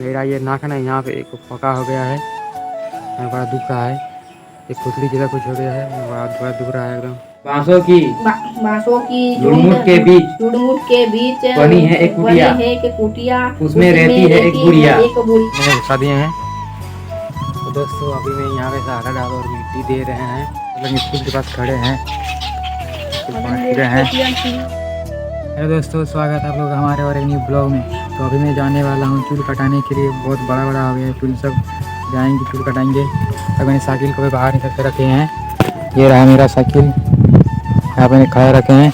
मेरा ये नाक ना यहाँ पे एक पका हो गया है, बड़ा दुख रहा है। एक खुजली जैसा कुछ हो गया है, बड़ा दुख रहा है एकदम। बांसों की झुरमुट के बीच बनी है एक कुटिया, उसमें रहती है एक बुढ़िया। मैंने घुसा दिए हैं। तो दोस्तों अभी मैं यहाँ पे सहारा डाल और मिट्टी दे रहे हैं, मतलब स्कूल के पास खड़े हैं। हेलो दोस्तों, स्वागत है आप लोग हमारे और एक न्यू ब्लॉग में। तो अभी मैं जाने वाला हूँ चूल कटाने के लिए। बहुत बड़ा हो गया है चूल, सब जाएंगे चूल कटाएंगे। अब मैंने साइकिल को भी बाहर निकल के रखे हैं। ये रहा मेरा साइकिल, यहाँ पे खड़ा रखे हैं।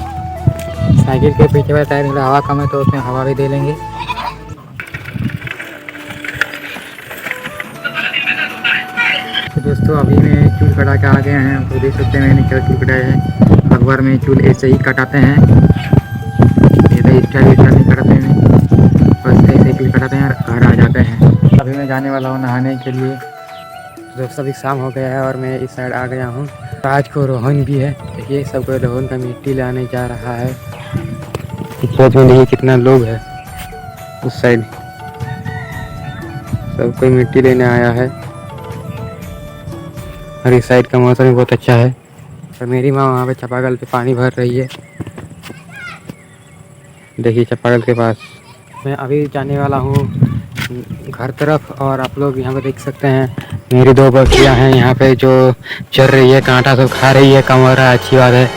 साइकिल के पीछे वाला टायर मेरा हवा कम है तो उसमें हवा भी दे लेंगे। तो दोस्तों अभी मैं चूल कटा के आ गए हैं। तो देख सकते हैं मैंने क्या चूल कटाए हैं। अखबार में चूल ऐसे ही कटाते हैं, स्टाइल नहीं कटाते हैं, बस ऐसे चूल कटाते हैं और घर आ जाते हैं। अभी मैं जाने वाला हूँ नहाने के लिए। दोस्तों अभी शाम हो गया है और मैं इस साइड आ गया हूँ। आज को रोहन भी है, देखिए सबको रोहन का मिट्टी लाने जा रहा है। खेत में देखिए कितना लोग है उस साइड, सब कोई मिट्टी लेने आया है। और इस साइड का मौसम भी बहुत अच्छा है। और मेरी माँ वहाँ पे चापाकल पे पानी भर रही है, देखिए चापाकल के पास। मैं अभी जाने वाला हूँ घर तरफ। और आप लोग यहाँ पे देख सकते हैं मेरी दो बकरियाँ हैं यहाँ पे जो चर रही है, कांटा सब खा रही है, कम हो रहा है, अच्छी बात है।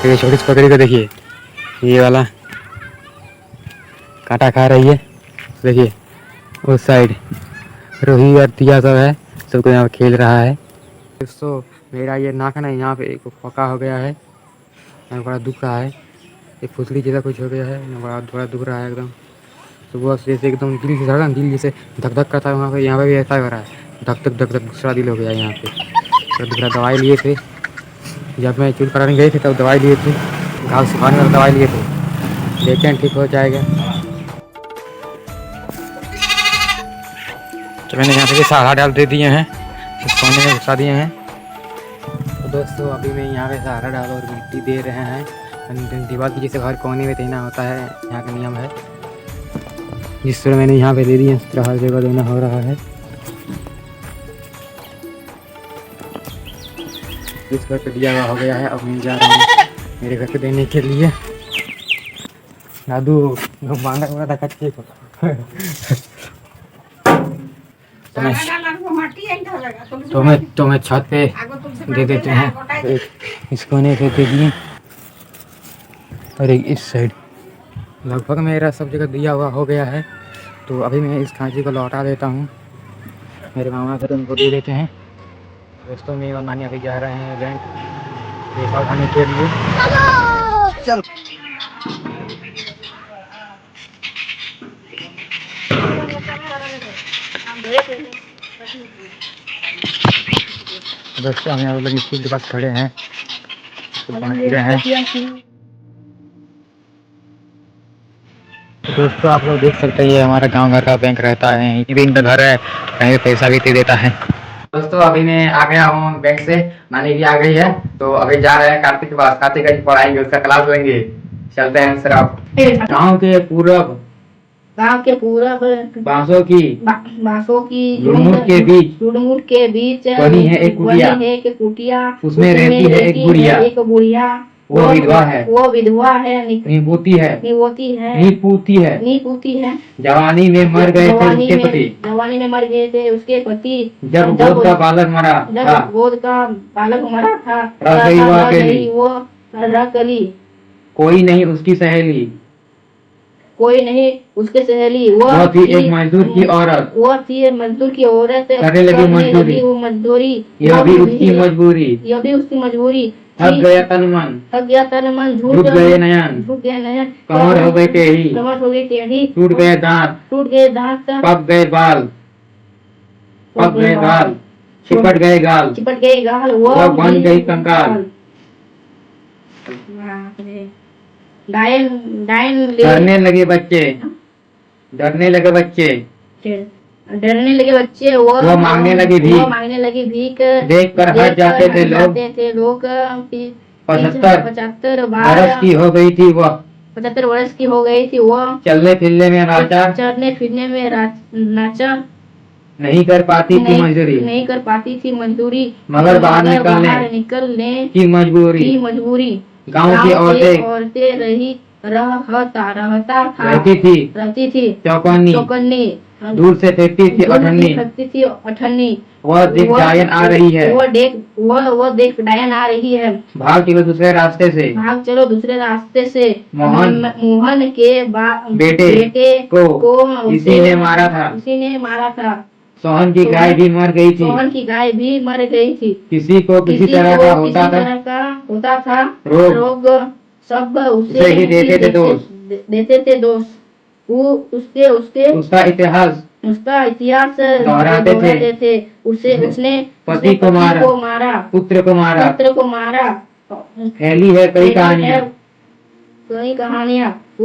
ये छोटी सी बकरी को देखिए, ये वाला कांटा खा रही है, देखिए उस साइड रोही और तिया सब है, सबको यहाँ पे खेल रहा है। दोस्तों मेरा ये नाक ना यहाँ पे एक पका हो गया है, बड़ा दुख रहा है। एक फुसली जैसा कुछ हो गया है, बड़ा दुख रहा है एकदम। सुबह से जैसे एकदम दिल से धड़कन, दिल जैसे धक धक करता है वहाँ पे, यहाँ पे भी ऐसा हो रहा है, धक धक दूसरा दिल हो गया यहाँ पे। तो दूसरा दवाई लिए थे, जब मैं चूल कराने गए थे तब दवाई लिए थे, घाव सुखाने वाला दवाई लिए थे, देखते हैं ठीक हो जाएगा। तो मैंने यहाँ पे सहारा डाल दे दिए हैं, सोने में घुसा दिए हैं। तो दोस्तों अभी मैं यहाँ पे सहारा डाल और मिट्टी दे रहे हैं। दीवार की जैसे हर कोने में देना होता है, यहाँ का नियम है। जिस तरह मैंने यहाँ पे दे दिए, इस तरह हर जगह देना हो रहा है। इस घर पे दिया हुआ हो गया है। अब मैं जा रहा हूँ मेरे घर पे देने के लिए। दादू मांगा हुआ था कच्चे को तो मैं छत पे दे देते हैं। इस कोने पे दे दिए और एक इस साइड। लगभग मेरा सब जगह दिया हुआ हो गया है। तो अभी मैं इस खांची को लौटा देता हूँ मेरे मामा से, उनको दे देते हैं। दोस्तों मैं और नानी अभी जा रहे हैं बैंक पैसा उठाने के लिए। चल दोस्तों हम यहाँ लोग स्कूल के पास खड़े हैं, दोस्तों आप लोग देख सकते हैं ये हमारा गांव घर का बैंक रहता है, ये भी इनका घर है, कहीं पैसा भी दे देता है। दोस्तों अभी मैं आ गया हूँ बैंक से, नानी भी आ गई है। तो अभी जा रहे हैं कार्तिक के पास, कार्तिक का पढ़ाएंगे, उसका क्लास लेंगे। चलते हैं सर। आप गाँव के पूरब बांसों की झुरमुट के बीच बनी है एक कुटिया, उसमें रहती है एक बुढ़िया। वो विधवा है, निपूती है। जवानी में मर गए थे उसके पति, जब गोद का बालक मरा था। रह गई कोई नहीं उसकी सहेली, वो थी एक मजदूर की औरत, करने लगी मजदूरी, यह भी उसकी मजबूरी। थक गया तन मन, झूठ गए नयन, कमर हो गई टेढ़ी, टूट गए दांत, पक गए बाल, चिपट गए गाल, वो बन गई कंकाल। डरने लगे बच्चे, वो मांगने लगी भीख, देख कर हट जाते थे लोग। 75 बरस की हो गई थी वह, 75 वर्ष की हो गई थी। वह चलने फिरने में नाचा चलने फिरने में नाचा नहीं कर पाती थी मजदूरी, नहीं कर पाती थी मजदूरी, मगर बाहर निकलने की मजबूरी। की मजबूरी। गांव की औरतें रहती थी चौकन्नी, दूर से फेंकती थी अठन्नी। वह देख डायन आ रही है, वह देख डायन आ रही है। भाग चलो दूसरे रास्ते से। मोहन के बेटे को इसी ने मारा था। सोहन की गाय भी मर गई थी। किसी को किसी तरह का होता था रोग, सब उसे ही देते थे दोष। उसका इतिहास दोहराते थे। उसने पति को मारा, पुत्र को मारा। फैली है कई कहानियाँ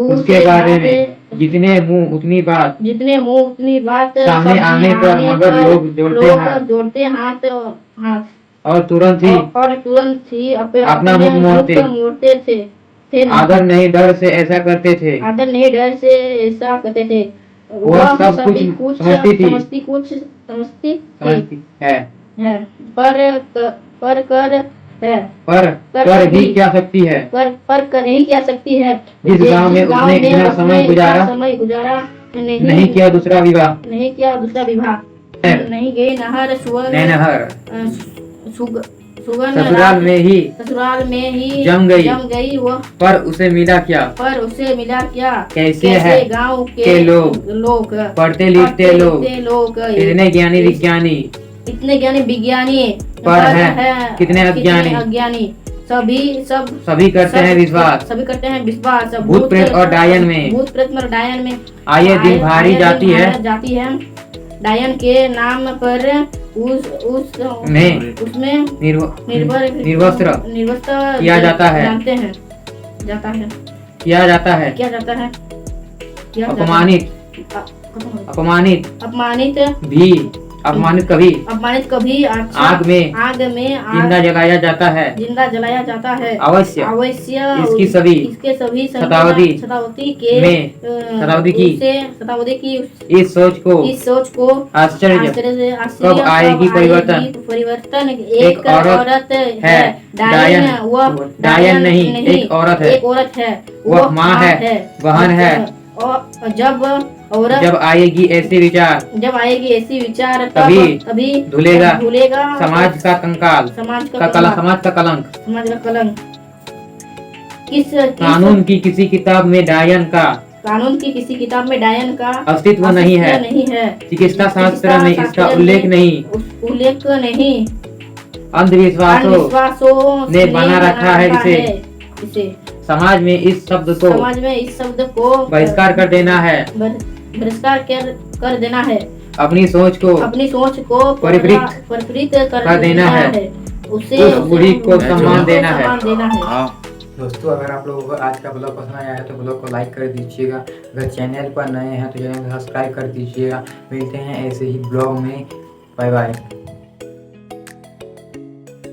उसके बारे में। जितने मुंह उतनी बात। सामने आने पर मगर लोग जोड़ते हाथ और तुरंत ही अपना मुंह मोड़ते थे। आदर नहीं डर से ऐसा करते थे। वह सब कुछ समझती है। पर कर भी क्या सकती है। जिस गांव में उसने इतना समय गुजारा नहीं किया दूसरा विवाह। नहीं गई नहर ससुराल में ही जम गई वो। पर उसे मिला क्या कैसे है गांव के लोग पढ़ते लिखते लोग इतने ज्ञानी विज्ञानी पर है कितने अज्ञानी। सभी करते हैं विश्वास भूत प्रेत और डायन में। आए दिन भारी जाती है डायन के नाम पर उसमें निर्वस्त्र किया जाता है। अपमानित कभी आग में जिंदा जलाया जाता है। अवश्य इसके सभी शताब्दी की इस सोच को आश्चर्य कब आएगी परिवर्तन। एक औरत है डायन नहीं, एक औरत है। वह माँ है, बहन है। और जब आएगी ऐसे विचार तभी धुलेगा समाज का कंकाल, समाज का कलंक। कानून की किसी किताब में डायन का अस्तित्व नहीं है। चिकित्सा शास्त्र में इसका उल्लेख नहीं। अंधविश्वासों ने बना रखा है इसे। समाज में इस शब्द को बहिष्कार कर देना है। अपनी सोच को परिपृत कर देना है। उस बुढ़ी को सम्मान देना है। दोस्तों, अगर आप लोगों को आज का ब्लॉग पसंद आया है तो ब्लॉग को लाइक कर दीजिएगा। अगर चैनल पर नए हैं तो चैनल को सब्सक्राइब कर दीजिएगा। मिलते हैं ऐसे ही ब्लॉग में। Bye bye.